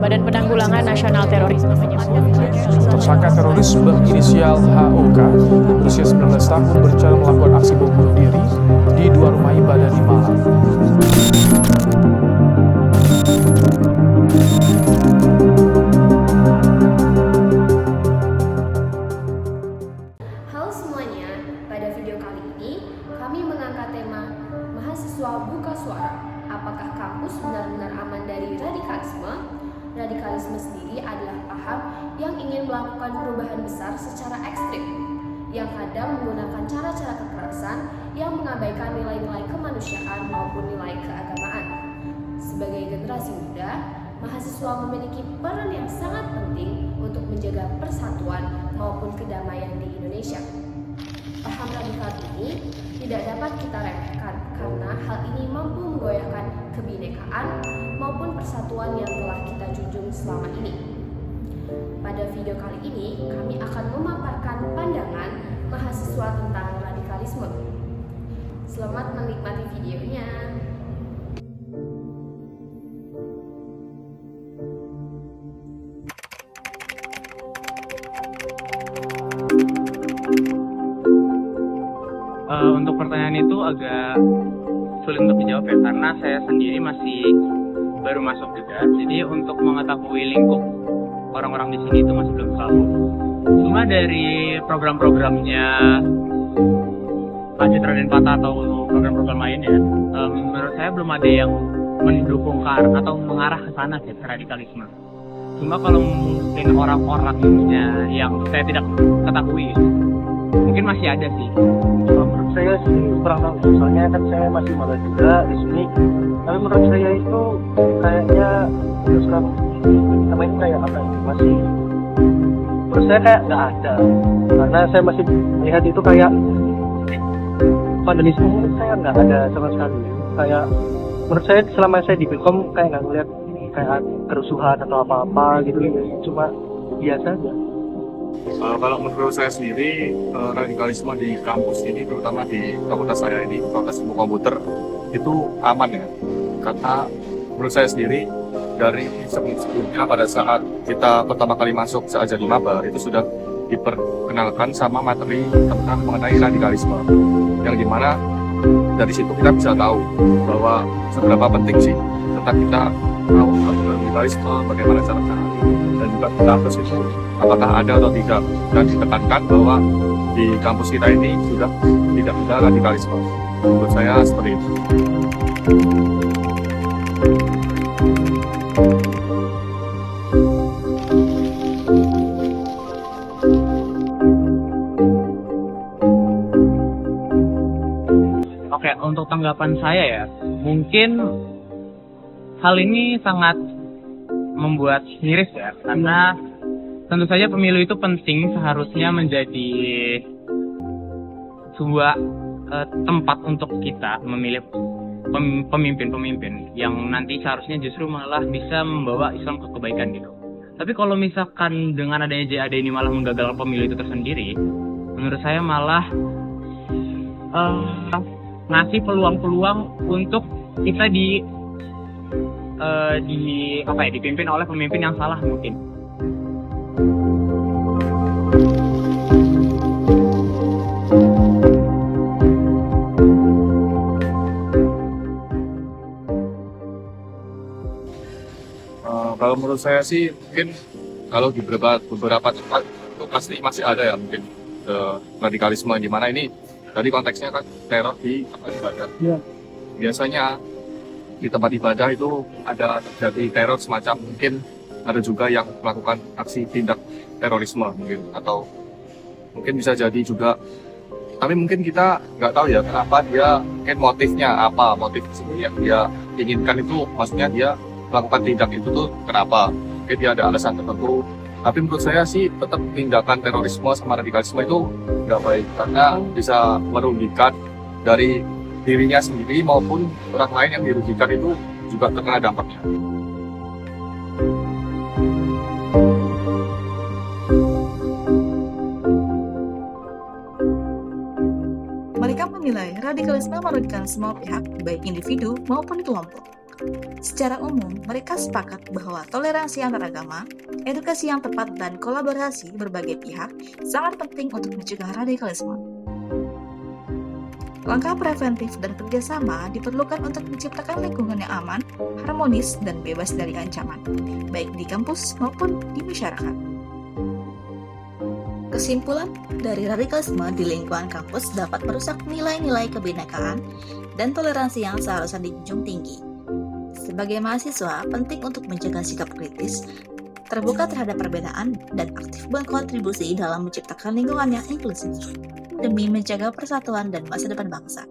Badan Penanggulangan Nasional Terorisme menyebut tersangka teroris berinisial HOK berusia 19 tahun berencana melakukan aksi bom bunuh diri di dua rumah ibadah di Malang. Halo semuanya, pada video kali ini kami mengangkat tema mahasiswa buka suara. Apakah kampus benar-benar aman dari radikalisme? Radikalisme sendiri adalah paham yang ingin melakukan perubahan besar secara ekstrim, yang kadang menggunakan cara-cara kekerasan yang mengabaikan nilai-nilai kemanusiaan maupun nilai keagamaan. Sebagai generasi muda, mahasiswa memiliki peran yang sangat penting untuk menjaga persatuan maupun kedamaian di Indonesia. Paham radikal ini tidak dapat kita remehkan karena hal ini mampu menggoyahkan kebinekaan maupun persatuan yang telah kita junjung selama ini. Pada video kali ini, kami akan memaparkan pandangan mahasiswa tentang radikalisme. Selamat menikmati videonya. Untuk pertanyaan itu agak sulit untuk dijawab ya, karena saya sendiri masih baru masuk juga. Jadi untuk mengetahui lingkup orang-orang di sini itu masih belum terlalu. Cuma dari program-programnya Pak Citra dan Pata atau program-program lainnya, menurut saya belum ada yang mendukung atau mengarah ke sana ke radikalisme. Cuma kalau mungkin orang-orangnya yang saya tidak ketahui, mungkin masih ada sih. Menurut saya sih kurang tahu, soalnya kan saya masih malah juga di sini. Tapi menurut saya itu kayaknya sekarang namanya kayak apa? Masih menurut saya kayak nggak ada, karena saya masih melihat itu kayak vandalisme saya nggak ada sama sekali. Kayak menurut saya selama saya di Bilkom kayak nggak ngeliat kayak kerusuhan atau apa-apa gitu, cuma biasa aja. Kalau menurut saya sendiri, radikalisme di kampus ini, terutama di fakultas saya ini, Fakultas Ilmu Komputer, itu aman ya. Karena menurut saya sendiri, dari sebelumnya pada saat kita pertama kali masuk seaja di maba, itu sudah diperkenalkan sama materi tentang mengenai radikalisme. Yang dimana dari situ kita bisa tahu bahwa seberapa penting sih tentang kita tahu radikalisme, bagaimana cara-cara dan juga kampus itu apakah ada atau tidak, dan ditekankan bahwa di kampus kita ini sudah tidak ada radikalisme. Menurut saya seperti itu. Oke, untuk tanggapan saya ya, mungkin hal ini sangat membuat miris ya, karena tentu saja pemilu itu penting, seharusnya menjadi sebuah tempat untuk kita memilih pemimpin-pemimpin yang nanti seharusnya justru malah bisa membawa Islam ke kebaikan gitu. Tapi kalau misalkan dengan adanya JAD ini malah menggagalkan pemilu itu tersendiri, menurut saya malah ngasih peluang-peluang untuk kita dipimpin oleh pemimpin yang salah mungkin. Kalau menurut saya sih, mungkin kalau di beberapa tempat itu pasti masih ada ya mungkin radikalisme, di mana ini tadi konteksnya kan teror di tempat ibadah. Ya. Biasanya di tempat ibadah itu ada terjadi teror semacam, mungkin ada juga yang melakukan aksi tindak terorisme mungkin, atau mungkin bisa jadi juga, tapi mungkin kita nggak tahu ya kenapa dia, mungkin motifnya apa, motif yang dia inginkan itu, maksudnya dia melakukan tindak itu tuh kenapa, mungkin dia ada alasan tertentu. Tapi menurut saya sih tetap tindakan terorisme sama radikalisme itu nggak baik, karena bisa merugikan dari dirinya sendiri maupun orang lain yang dirugikan itu juga terkena dampaknya. Mereka menilai radikalisme merugikan semua pihak, baik individu maupun kelompok. Secara umum, mereka sepakat bahwa toleransi antaragama, edukasi yang tepat, dan kolaborasi berbagai pihak sangat penting untuk mencegah radikalisme. Langkah preventif dan kerjasama diperlukan untuk menciptakan lingkungan yang aman, harmonis, dan bebas dari ancaman, baik di kampus maupun di masyarakat. Kesimpulan dari radikalisme di lingkungan kampus dapat merusak nilai-nilai kebinekaan dan toleransi yang seharusnya dijunjung tinggi. Sebagai mahasiswa, penting untuk menjaga sikap kritis, terbuka terhadap perbedaan, dan aktif berkontribusi dalam menciptakan lingkungan yang inklusif demi menjaga persatuan dan masa depan bangsa.